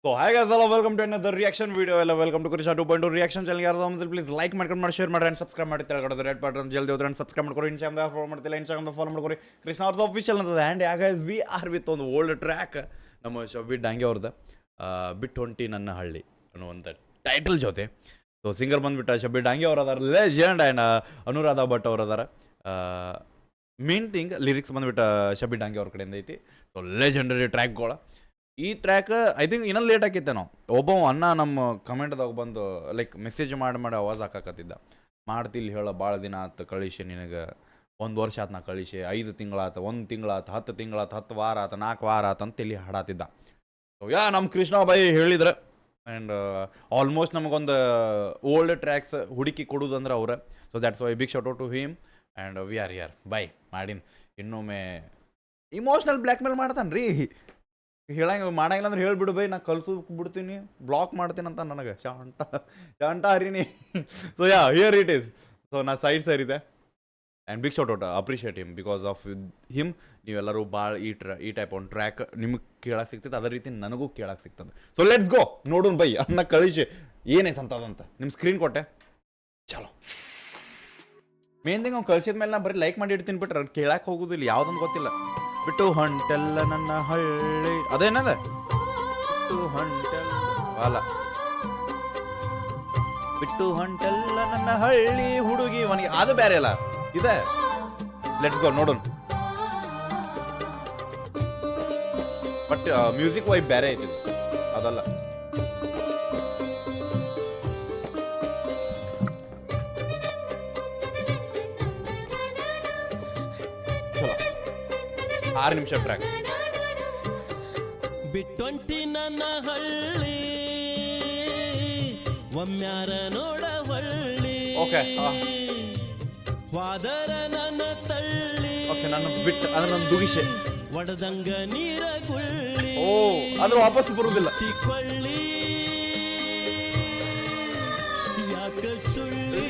So hi guys, hello, welcome to another reaction video. Hello, welcome to Krisha 2.2 reaction channel. ಯಾರು ಅಂದ್ರೆ please like ಮಾಡ್ಕೊಂಡು share ಮಾಡಿ and subscribe ಮಾಡಿ ತೆಳಗಡೆ red button ಜಲ್ದಿ ಹೋದ್ರೆ ಸಬ್ಸ್ಕ್ರೈಬ್ ಮಾಡ್ಕೊರಿ. ಇನ್ಸ್ಟಾಗ್ರಾಮ್ ಫಾಲೋ ಮಾಡ್ತಿಲ್ಲ, ಇನ್ಸ್ಟಾಗ್ರಾಮ್ ಫಾಲೋ ಮಾಡ್ಕೊರಿ. ಕೃಷ್ಣ ಅವ್ರದ್ದು ಅಫಿಷಿಯಲ್ ಅಂತದ ಆ್ಯಂಡ್ ಯಾಗ ವಿ ಆರ್ ವಿತ್ ಒಂದು ಓಲ್ಡ್ ಟ್ರ್ಯಾಕ್ ನಮ್ಮ ಶಬ್ಬಿ ಡಾಂಗೆ ಅವ್ರದ್ದು ಬಿಟ್ಟು ಹೊಂಟಿ ನನ್ನ ಹಳ್ಳಿ ಅನ್ನುವಂಥ ಟೈಟಲ್ ಜೊತೆ. ಸೊ ಸಿಂಗರ್ ಬಂದುಬಿಟ್ಟು ಶಬ್ಬಿ ಡಾಂಗೆ ಅವ್ರು ಅದಾರ, ಲೆಜೆಂಡ್ ಆ್ಯಂಡ್ ಅನುರಾಧ ಭಟ್ ಅವ್ರು ಅದಾರ. ಮೇನ್ ಥಿಂಗ್ ಲಿರಿಕ್ಸ್ ಬಂದುಬಿಟ್ಟು ಶಬ್ಬಿ ಡಾಂಗೆ ಅವ್ರ ಕಡೆಯಿಂದ ಐತಿ. ಸೊ ಲೆಜೆಂಡರಿ ಟ್ರ್ಯಾಕ್ಗಳು. ಈ ಟ್ರ್ಯಾಕ್ ಐ ಥಿಂಕ್ ಇನ್ನೂ ಲೇಟ್ ಆಕೈತೆ. ನಾವು ಒಬ್ಬ ಅಣ್ಣ ನಮ್ಮ ಕಮೆಂಟ್ದಾಗ ಬಂದು ಲೈಕ್ ಮೆಸೇಜ್ ಮಾಡಿ ಆವಾಜ್ ಹಾಕಕತ್ತಿದ್ದ, ಮಾಡ್ತಿಲ್ಲ ಹೇಳೋ ಭಾಳ ದಿನ ಆತು ಕಳಿಸಿ, ನಿನಗೆ 1 ವರ್ಷ ಆತು ನಾ ಕಳಿಸಿ, 5 ತಿಂಗಳಾತು, 1 ತಿಂಗಳಾತು, 10 ತಿಂಗಳಾತು, 10 ವಾರ ಆತು, 4 ವಾರ ಆತು ಅಂತ ಇಲ್ಲಿ ಹಾಡಾತಿದ್ದ. ಸೊ ನಮ್ಮ ಕೃಷ್ಣ ಬಾಯಿ ಹೇಳಿದ್ರೆ ಆ್ಯಂಡ್ ಆಲ್ಮೋಸ್ಟ್ ನಮಗೊಂದು ಓಲ್ಡ್ ಟ್ರ್ಯಾಕ್ಸ್ ಹುಡುಕಿ ಕೊಡೋದಂದ್ರೆ ಅವ್ರೆ. So that's why big shot out to him and we are ಯಾರ್ ಬೈ ಮಾಡಿನ. ಇನ್ನೊಮ್ಮೆ ಇಮೋಷ್ನಲ್ ಬ್ಲ್ಯಾಕ್ ಮೇಲ್ ಮಾಡ್ತಾನೆ ರೀ, ಹೇಳಂಗೆ ಮಾಡಂಗಿಲ್ಲ ಅಂದ್ರೆ ಹೇಳ್ಬಿಡು ಬೈ, ನಾ ಕಲ್ಸು ಬಿಡ್ತೀನಿ, ಬ್ಲಾಕ್ ಮಾಡ್ತೀನಿ ಅಂತ ನನಗೆ ಶಾಂಟ ಹರಿನಿ. So here it is. So ನಾ ಸೈಡ್ ಸೇರಿದೆ and big shot out, appreciate him. Because of him ನೀವೆಲ್ಲರೂ ಭಾಳ ಈ ಟೈಪ್ ಒಂದು ಟ್ರ್ಯಾಕ್ ನಿಮಗೆ ಕೇಳಕ್ಕೆ ಸಿಗ್ತದೆ, ಅದೇ ರೀತಿ ನನಗೂ ಕೇಳಕ್ಕೆ ಸಿಗ್ತದೆ. ಸೊ ಲೆಟ್ಸ್ ಗೋ ನೋಡೋಣ ಬೈ, ಅನ್ನ ಕಳಿಸಿ ಏನೈತೆ ಅಂತದಂತ. ನಿಮ್ಮ ಸ್ಕ್ರೀನ್ ಕೊಟ್ಟೆ, ಚಲೋ. ಮೇನ್ ಥಿಂಗ್ ಅವ್ನು ಕಳ್ಸಿದ ಮೇಲೆ ನಾ ಬರೀ ಲೈಕ್ ಮಾಡಿ ಇಡ್ತೀನಿ ಬಿಟ್ರೆ ಕೇಳಕ್ಕೆ ಹೋಗೋದಿಲ್ಲ, ಯಾವುದೊಂದು ಗೊತ್ತಿಲ್ಲ. ಬಿಟ್ಟು ಹೊಂಟೆಲ್ಲ ನನ್ನ ಹಳ್ಳಿ ಅದೇನದ, ಬಿಟ್ಟು ಹೊಂಟೆಲ್ಲ ಅಲ್ಲ, ಬಿಟ್ಟು ಹೊಂಟೆಲ್ಲ ನನ್ನ ಹಳ್ಳಿ ಹುಡುಗಿ ಅವನಿಗೆ ಅದು ಬೇರೆ ಅಲ್ಲ ಇದೆ. ಲೆಟ್ಸ್ ಗೋ ನೋಡೋಣ. ಬಟ್ ಮ್ಯೂಸಿಕ್ ವೈಬ್ ಬೇರೆ ಐತಿ, ಅದಲ್ಲ. ಚಲೋ 6 ನಿಮಿಷ ಟ್ರ್ಯಾಕ್. ಬಿಟ್ಟೊಂಟಿ ನನ್ನ ಹಳ್ಳಿ ಒಮ್ಮ್ಯಾರ ನೋಡವಳ್ಳಿ, ಓಕೆ ವಾದರ ನನ್ನ ತಳ್ಳಿ, ಓಕೆ ನನ್ನ ಬಿಟ್ಟು ಅಂದ್ರೆ ನನ್ನ ದುಗಿಸೆ ಒಡದಂಗ ನೀರ ಗುಳ್ಳಿ, ಓ ಆದ್ರೆ ವಾಪಸ್ ಬರುವುದಿಲ್ಲ. ಕೊಳ್ಳಿ ಯಾಕ ಸುಳ್ಳಿ,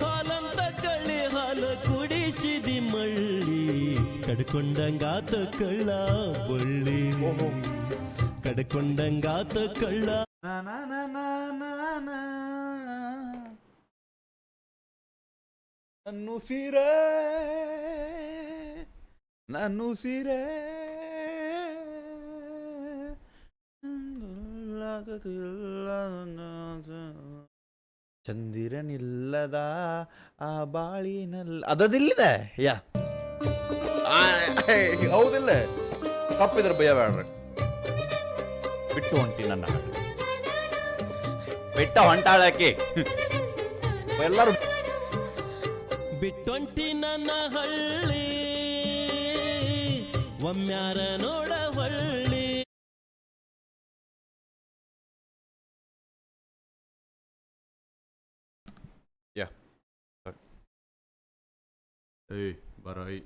ಹಾಲಂತ ಕಳ್ಳಿ ಹಾಲ ಕುಡಿಸಿದಿ ಮಳ್ಳಿ, ಕಡ್ಕೊಂಡಂಗಾತ ಕಳ್ಳ ಬಳ್ಳಿ, ಕಡ್ಕೊಂಡಂಗಾತ ಕಳ್ಳ. ನನ್ನು ಸೀರೆ ನನ್ನು ಸೀರೆ ಚಂದಿರನಿಲ್ಲದ ಆ ಬಾಳಿನಲ್ಲಿ ಅದದಿಲ್ಲಿದೆ. ಯಾ ಹೌದಿಲ್ಲ, ತಪ್ಪಿದ್ರೆ ಭಯ ಬೇಡ್ರಿ. ಬಿಟ್ಟು ಹೊಂಟಿ ನನ್ನ ಬಿಟ್ಟ ಹೊಂಟಾಳಕ್ಕೆ ಎಲ್ಲರೂ ಬಿಟ್ಟೊಂಟಿ ನನ್ನ ಹಳ್ಳಿ ಒಮ್ಮ್ಯಾರ ನೋಡವಳ್ಳಿ. ಯಾ ಏಯ್ ಬರೋಯ್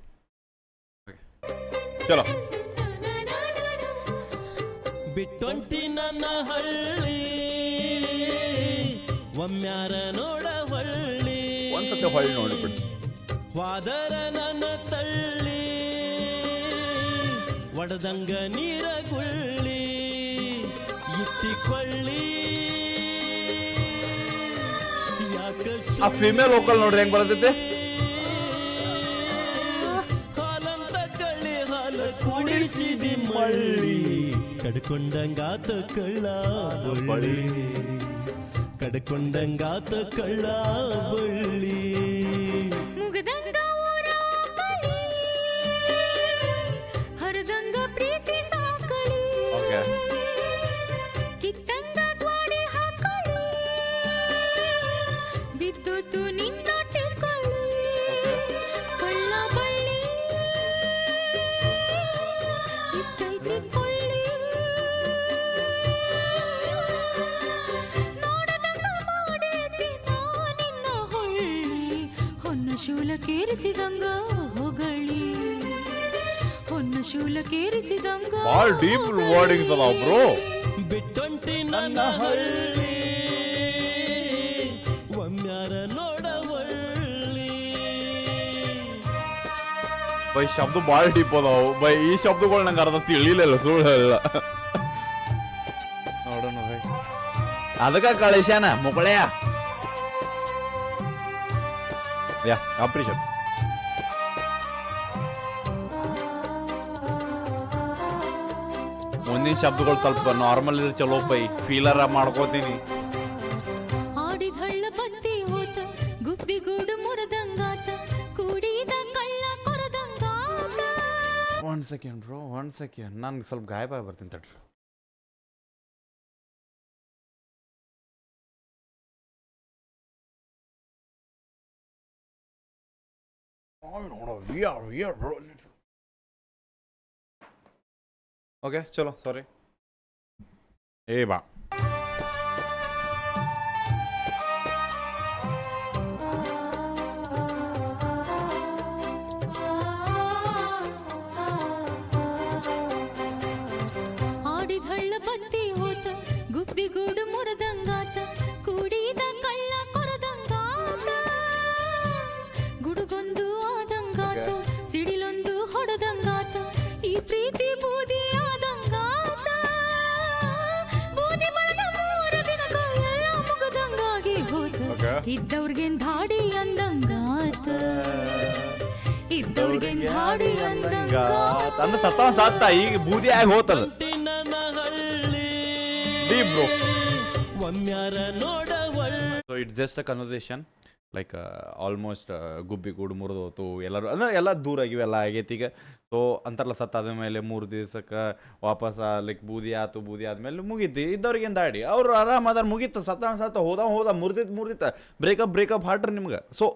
ಚಲೋ. ಬಿಟ್ಟೊಂಟಿ ನನ್ನ ಹಳ್ಳಿ ಒಮ್ಮ್ಯಾರ ನೋಡವಳ್ಳಿ, ಒಂದ್ಸತಿ ಹೊಳ್ಳಿ ನೋಡ್ಬಿಟ್ಟು ವಾದರ ನನ್ನ ತಳ್ಳಿ, ಒಡದಂಗ ನೀರ ಗುಳ್ಳಿ, ಇಟ್ಟಿಕೊಳ್ಳಿ ಯಾಕ ಆ ಫಿಮೇಲ್ ವೋಕಲ್ ನೋಡ್ರಿ ಹೆಂಗ್ ಬರ್ತೈತೆ. ಹಾಲಂತ ಕಳ್ಳಿ ಹಾಲ ಕುಡಿಸಿದಿ ಮಳ್ಳಿ, ಕಡ್ಕೊಂಡಂಗಾತ ಕಳ್ಳ ಬಳ್ಳಿ, ಕಡ್ಕೊಂಡಂಗಾತ ಕಳ್ಳ ಬಳ್ಳಿ. ಮುಗದಂಗ ಊರ ಬಳಿ ಹರದಂಗ ಪ್ರೀತಿ ಸಾಕಳಿ, ಕಿತ್ತಂಗ ದ್ವಾಡಿ ಹಾಕಳಿ, ಬಿದ್ದುತ್ತು ನಿನ್ನೊಟ್ಟೆ ಕಳ್ಳಿ, ಕಳ್ಳ ಬಳ್ಳಿ ಇತ್ತೈತಿ ಕೊಳ್ಳಿ, ನೋಡದಂಗ ಮಾಡೈತಿ ನಾ ನಿನ್ನ ಹೊಳ್ಳಿ, ಹೊನ್ನ ಶೂಲಕ್ಕೇರಿಸಿದಂಗ ಹೊಗಳಿ, ಹೊನ್ನ ಶೂಲಕ್ಕೇರಿಸಿದಂಗ ಭಾಳ ಡೀಪ್ ವರ್ಡಿಂಗ್ಸ್ ಅಲ್ಲ ಬ್ರೋ. ಬಿಟ್ಟೊಂಟಿ ನನ್ನ ಹಳ್ಳಿ ಒಮ್ಮ್ಯಾರ ನೋಡವಳ್ಳಿ. ಬೈ ಶಬ್ದ ಭಾಳ ಡೀಪ್ ಅದಾವು ಬೈ. ಈ ಶಬ್ದಗಳು ನಂಗೆ ಅರ್ಧ ತಿಳಿಲಿಲ್ಲ, ಸುಳ್ಳು ಹೇಳಿಲ್ಲ. ನೋಡೋಣ ಬೈ, ಅದಕ್ಕೆ ಕಳಿಸ್ಯಾನ ಮುಕಳೆಯ. ಯಾ ಅಪ್ರಿಷಿಯೇಟ್. ಮುಂದಿನ ಶಬ್ದಗಳು ಸ್ವಲ್ಪ ನಾರ್ಮಲ್ ಇದ್ರೆ ಚಲೋ ಬೈ, ಫೀಲರ ಮಾಡ್ಕೋತೀನಿ. ಆಡಿದಳ್ಳ ಬತ್ತಿ ಹೋತ ಗುಬ್ಬಿಗೂಡು ಮುರದಂಗಾತ ಕೂಡಿದ ಕಳ್ಳ ಕೊರದಂಗಾತ. 1 ಸೆಕೆಂಡ್ ಬ್ರೋ, 1 ಸೆಕೆಂಡ್, ನನ್ಗೆ ಸ್ವಲ್ಪ ಗಾಯಬ ಬರ್ತೀನಿ ತಡ್ರಿ. ಓಕೆ ಚಲೋ, ಸಾರಿ. ಏ ಬಾ ಆಡಿದಳ್ಳ ಬತ್ತಿ ಹೋತ ಗುಬ್ಬಿಗೂಡು ಮುರದಂಗಾತ ಕೂಡಿದ ಕಳ್ಳ ಕೊರದಂಗಾತ. ಗುಡುಗೊಂದು ಆದಂಗಾತ, ಸಿಡಿಲೊಂದು ಹೊಡೆದಂಗಾತ, ಈ ಪ್ರೀತಿ ಬೂದಿ ಆದಂಗಾತ. ಬೂದಿ ಬಳದ 3 ದಿನಕ ಎಲ್ಲ ಮುಗದಂಗಾಗಿ ಹೋತ. ಇದ್ದವ್ರಿಗೆ ಧಾಡಿ ಅಂದಂಗಾತ, ಇದ್ದವ್ರಿಗೆ ಧಾಡಿ ಅಂದಂಗಾತ. ಅಂದ್ರೆ ಸತ್ತ ಸತ್ತ ಈಗ ಬೂದಿ ಆಗಿ ಹೋತದ. ನನ್ನ ಹಳ್ಳಿ ಡೀಪ್ ಬ್ರೋ. ಒಮ್ಮ್ಯಾರ ನೋಡವಳ್. So it's just a conversation, like almost ಗುಬ್ಬಿ ಕೂಡು ಮುರಿದು ಹೋತು, ಎಲ್ಲರೂ ಅಂದ್ರೆ ಎಲ್ಲ ದೂರ ಆಗಿವೆ, ಎಲ್ಲ ಆಗೈತಿ ಈಗ. ಸೊ ಅಂತಾರಲ್ಲ, ಸತ್ತಾದ ಮೇಲೆ 3 ದಿವಸಕ್ಕೆ ವಾಪಸ್ ಲೈಕ್ ಬೂದಿ ಆದ್ಮೇಲೆ ಮುಗೀತಿ. ಇದ್ದವ್ರಿಗೆ ಏನು ದಾಡಿ, ಅವ್ರು ಆರಾಮದಾರ, ಮುಗೀತು. ಸತ್ತ ಹೋದ ಮುರಿದಿತ್ತು ಬ್ರೇಕಪ್ ಹಾಡ್ರಿ ನಿಮ್ಗೆ. ಸೊ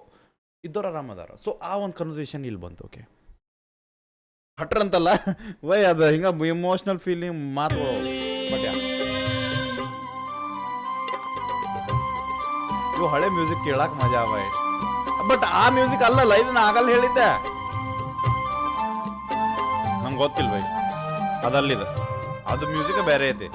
ಇದ್ದವ್ರು ಆರಾಮದಾರ. ಸೊ ಆ ಒಂದು ಕನ್ವರ್ಸೇಷನ್ ಇಲ್ಲಿ ಬಂತು. ಓಕೆ, ಹಟ್ರ ಅಂತಲ್ಲ ವೈ, ಅದು ಹಿಂಗೆ ಇಮೋಷ್ನಲ್ ಫೀಲಿಂಗ್ ಮಾತುಗಳು. ಬಟ್ ಇವು ಹಳೆ ಮ್ಯೂಸಿಕ್ ಕೇಳಕ್ ಮಜಾ ಬೈ. ಬಟ್ ಆ ಮ್ಯೂಸಿಕ್ ಅಲ್ಲಲ್ಲ, ಇದನ್ನ ಆಗಲ್ಲ ಹೇಳಿದ್ದೆ, ನಂಗೆ ಗೊತ್ತಿಲ್ಲ ಬೈ. ಅದಲ್ಲಿದೆ, ಅದು ಮ್ಯೂಸಿಕ್ ಬೇರೆ ಐತಿ.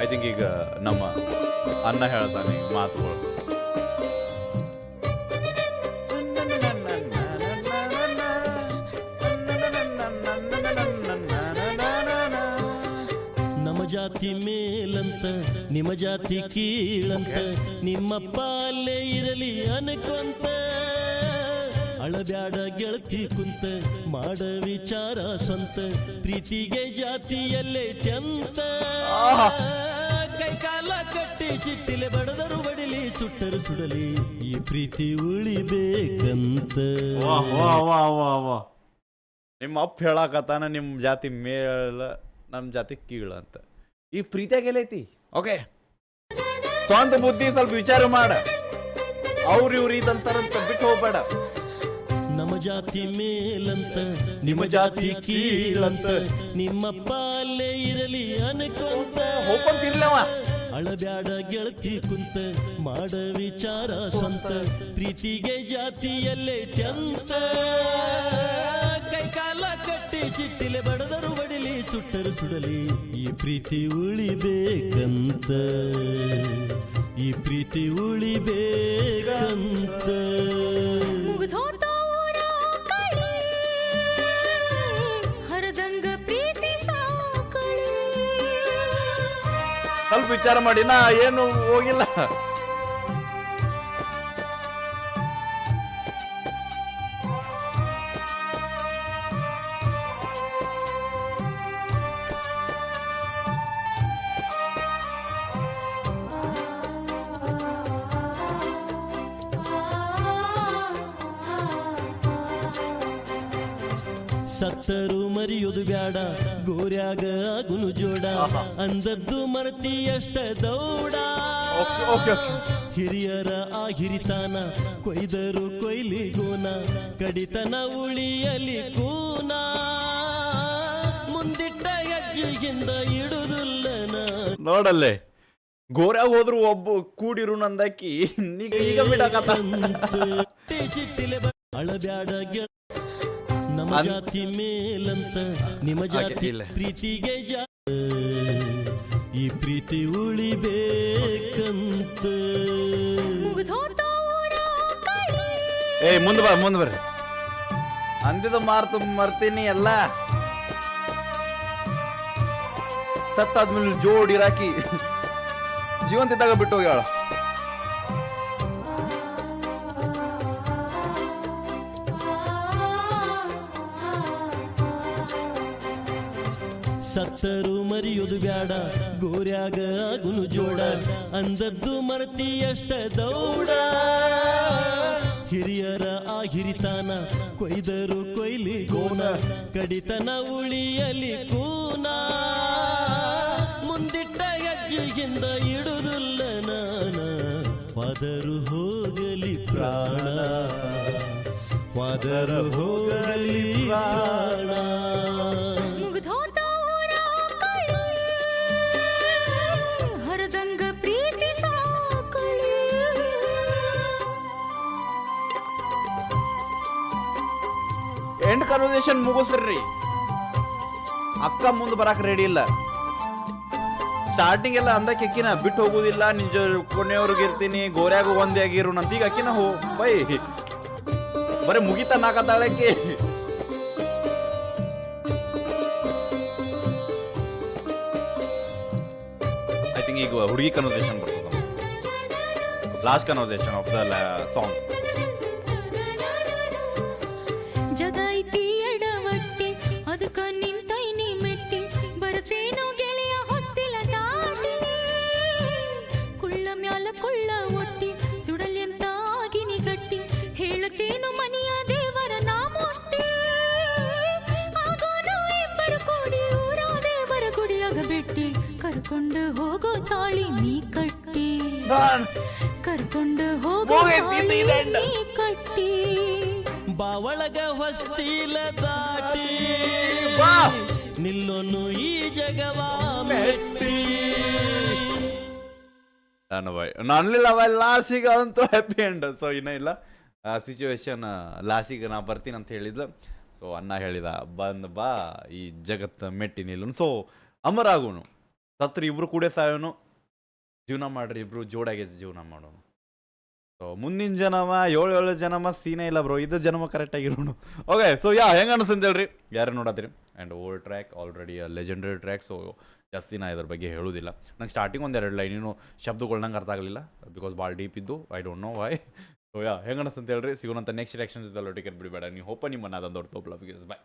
ಐ ಥಿಂಕ್ ಈಗ ನಮ್ಮ ಅಣ್ಣ ಹೇಳ್ತಾನೆ ಮಾತುಗಳು. ನಮ್ಮ ಜಾತಿ ಮೇಲಂತ ನಿಮ್ಮ ಜಾತಿ ಕೀಳಂತ, ನಿಮ್ಮಪ್ಪ ಅಲ್ಲೇ ಇರಲಿ ಅನ್ಕೊಂತ. ಅಳಬ್ಯಾಡ ಗೆಳತಿ ಕುಂತ ಮಾಡ ವಿಚಾರ ಸ್ವಂತ, ಪ್ರೀತಿಗೆ ಜಾತಿಯಲ್ಲೇ ತ್ಯಂತ. ಕೈ ಕಾಲ ಕಟ್ಟಿ ಸಿಟ್ಟಿಲೆ ಬಡದರು ಬಡಿಲಿ, ಸುಟ್ಟರು ಸುಡಲಿ, ಈ ಪ್ರೀತಿ ಉಳಿಬೇಕಂತ. ನಿಮ್ಮ ಅಪ್ಪ ಹೇಳಕತ್ತಾನ ನಿಮ್ಮ ಜಾತಿ ಮೇಲ ನಮ್ಮ ಜಾತಿ ಕೀಳ ಅಂತ. ಈ ಪ್ರೀತಿಯಾಗೆಲ್ಲೈತಿ. ಓಕೆ, ಸ್ವಂತ ಬುದ್ಧಿ ಸ್ವಲ್ಪ ವಿಚಾರ ಮಾಡ. ಇವ್ರು ಇದಂತಾರಂತ ಬಿಟ್ಟು ಹೋಗ್ಬೇಡ. ನಮ್ಮ ಜಾತಿ ಮೇಲಂತ ನಿಮ್ಮ ಜಾತಿ ಕೀಳಂತ, ನಿಮ್ಮಪ್ಪ ಅಲ್ಲೇ ಇರಲಿ ಅನ್ಕೊಂತ. ಹೋಗ್ಕೊಂತಿರ್ಲವ. ಅಳಬ್ಯಾಡ ಗೆಳತಿ ಕುಂತ ಮಾಡ ವಿಚಾರ ಸ್ವಂತ, ಪ್ರೀತಿಗೆ ಜಾತಿಯಲ್ಲೇ ತ್ಯಂತ. ಕೈ ಕಾಲ ಕಟ್ಟಿ ಸಿಟ್ಟಿಲೆ ಬಡದರು ಬಡಿಲಿ, ಸುಟ್ಟರು ಸುಡಲಿ, ಈ ಪ್ರೀತಿ ಉಳಿಬೇಕಂತ, ಈ ಪ್ರೀತಿ ಉಳಿಬೇಕಂತ. ಮುಗ್ದೋತ ಊರ ಕಳಿ, ಹರದಂಗ ಪ್ರೀತಿ ಸಾಕಳಿ. ಸ್ವಲ್ಪ ವಿಚಾರ ಮಾಡಿ, ನಾ ಏನು ಹೋಗಿಲ್ಲ. ಸತ್ತರು ಮರಿಯೋದು ಬ್ಯಾಡ, ಗೋರ್ಯಾಗ ಆಗುನು ಜೋಡ, ಅಂದದ್ದು ಮರತಿ ಅಷ್ಟ ದೌಡ. ಹಿರಿಯರ ಆ ಹಿರಿತಾನ, ಕೊಯ್ದರು ಕೊಯ್ಲಿ ಗೋನ, ಕಡಿತನ ಉಳಿಯಲಿ ಕೂನ. ಮುಂದಿಟ್ಟ ಹೆಜ್ಜೆಯಿಂದ ಇಡುದಿಲ್ಲನ. ನೋಡಲ್ಲೇ ಗೋರ್ಯಾಗ ಹೋದ್ರು ಒಬ್ಬ ಕೂಡಿರು ನಂದಾಕಿ ಈಗ ಬಿಡಕತ್ತ. ಸಿಟ್ಟಿಲೆ ಅಳಬ್ಯಾಡ ನಮ್ಮ ಜಾತಿ ಮೇಲಂತ ನಿಮ್ಮ ಜಾತಿ ಪ್ರೀತಿಗೆ ಈ ಪ್ರೀತಿ ಉಳಿಬೇಕಂತ. ಏಯ್ ಮುಂದೆ ಬರ್ರಿ ಅಂದಿದ್ದು ಮರ್ತೀನಿ ಎಲ್ಲ ಸತ್ತಾದ್ಮೇಲೆ ಜೋಡಿ ರಾಕಿ ಜೀವಂತಿದ್ದಾಗ ಬಿಟ್ಟು ಹೋಗ್ಯಾಳ. ಸತ್ತರು ಮರಿಯೋದು ಬ್ಯಾಡ ಗೋರ್ಯಾಗ ಆಗುನು ಜೋಡ ಅಂದದ್ದು ಮರ್ತಿ ಅಷ್ಟ ದೌಡ ಹಿರಿಯರ ಆ ಹಿರಿತಾನ ಕೊಯ್ದರು ಕೊಯ್ಲಿ ಗೋಣ ಕಡಿತನ ಉಳಿಯಲಿ ಕೂನ ಮುಂದಿಟ್ಟ ಹೆಜ್ಜೆಯಿಂದ ಇಡುದಿಲ್ಲ ನಾನ ವಾದರು ಹೋಗಲಿ ಪ್ರಾಣ ವಾದರು ಹೋಗಲಿ ಪ್ರಾಣ ಮುಗ್ದೋತ ಊರ ಕಳಿ ಹರದಂಗ ಪ್ರೀತಿ ಸಾಕಳಿ ಎಂಡ್ ಕನ್ವರ್ಸೇಷನ್ ಮುಗಿಸ್ರಿ. ಅಕ್ಕ ಮುಂದೆ ಬರಾಕ್ ರೆಡಿ ಇಲ್ಲ. ಸ್ಟಾರ್ಟಿಂಗ್ ಎಲ್ಲ ಅಂದಕ್ಕೆ ಅಕ್ಕಿನ ಬಿಟ್ಟು ಹೋಗುದಿಲ್ಲ, ನಿಜ ಕೊನೆಯವ್ರಿಗೆ ಇರ್ತೀನಿ, ಗೋರ್ಯಾಗ ಒಂದೇ ಆಗಿರು ನಂತ. ಈಗ ಅಕ್ಕಿನ ಬೈ ಬರೀ ಮುಗಿತ ನಾಕತ್ತಾಳಕ್ಕೆ. ಐ ಥಿಂಕ್ ಈಗ ಹುಡುಗಿ ಕನ್ವರ್ಸೇಷನ್ ಬರ್ತದ, last conversation of the song. ಜಗೈತಿ ಎಡವಟ್ಟಿ ಅದಕ್ಕ ನಿಂತೈನಿ ಮೆಟ್ಟಿ ಬರತೇನೋ ಗೆಳೆಯ ಹೊಸ್ತಿಲ ದಾಟಿ ಕುಳ್ಳ ಮ್ಯಾಲ ಕುಳ್ಳ ಒಟ್ಟಿ ಸುಡಲೆಂತ ಆಗಿನಿ ಗಟ್ಟಿ ಹೇಳುತ್ತೇನು ಮನಿಯ ದೇವರ ನಾಮೊಟ್ಟಿ ಆಗೋನು ಇಬ್ಬರು ಕೂಡಿ ಊರ ದೇವರ ಗುಡಿಯಾಗ ಬಿಟ್ಟಿ ಕರ್ಕೊಂಡು ಹೋಗೋ ತಾಳಿ ನೀ ಕಟ್ಟಿ ಕರ್ಕೊಂಡು ಹೋಗೋ ತಾಳಿ ನೀ ಕಟ್ಟಿ ಬಾವಳಗ ಹೊಸ್ತಿಲ ದಾಟಿ ನಿಲ್ಲೋನು ಈ ಜಗವ ಮೆಟ್ಟಿ. ನಾನಿಲ್ಲ ಲಾಸ್ಟಿಗೆ ಅಂತೂ ಹ್ಯಾಪಿ ಎಂಡ್. ಸೊ ಇನ್ನೂ ಇಲ್ಲ ಸಿಚುವೇಶನ್, ಲಾಸ್ಟಿಗೆ ನಾ ಬರ್ತೀನಿ ಅಂತ ಹೇಳಿದ್ಲು. ಸೊ ಅಣ್ಣ ಹೇಳಿದ ಬಂದ್ ಬಾ ಈ ಜಗತ್ತು ಮೆಟ್ಟಿ ನಿಲ್ಲನು. ಸೊ ಅಮರಾಗುನು ಸತ್ರಿ ಇಬ್ರು ಕೂಡ ಸಾಯೋನು, ಜೀವನ ಮಾಡ್ರಿ ಇಬ್ರು ಜೋಡಾಗಿ ಜೀವನ ಮಾಡೋನು. ಸೊ ಮುಂದಿನ ಜನ್ಮ ಏಳು ಜನ್ಮ ಸೀನೇ ಇಲ್ಲ ಬ್ರೋ, ಇದು ಜನ್ಮ ಕರೆಕ್ಟಾಗಿರೋನು. ಓಕೆ, ಸೊ ಹೆಂಗೆ ಅನಿಸ್ತಂತ ಹೇಳ್ರಿ, ಯಾರು ನೋಡತ್ತೀರಿ. And old track already legendary track. So ಜಾಸ್ತಿ ನಾ ಇದ್ರ ಬಗ್ಗೆ ಹೇಳೋದಿಲ್ಲ. ನಂಗೆ ಸ್ಟಾರ್ಟಿಂಗ್ ಒಂದೆರಡು ಲೈನ್ ಇನ್ನೂ ಶಬ್ದಗಳು ನಂಗೆ ಅರ್ಥ ಆಗಲಿಲ್ಲ, ಬಿಕಾಸ್ ಭಾಳ ಡೀಪ್ ಇದ್ದು. I don't know why. So ಹೆಂಗೆ ಅನಿಸ್ತಂತ ಹೇಳ್ರಿ. ಸಿಗೋಣಂತ ನೆಕ್ಸ್ಟ್ ರಿಯಾಕ್ಷನ್ಸ್ ಇದೆಲ್ಲ ಟಿಕೆಟ್ ಬಿಡಬೇಡ. ನೀವು ಹೋಪ ನಿಮ್ಮನ್ನ ಅದೊಂದು ತೋಪ್ಲ. ಬಾಯ್.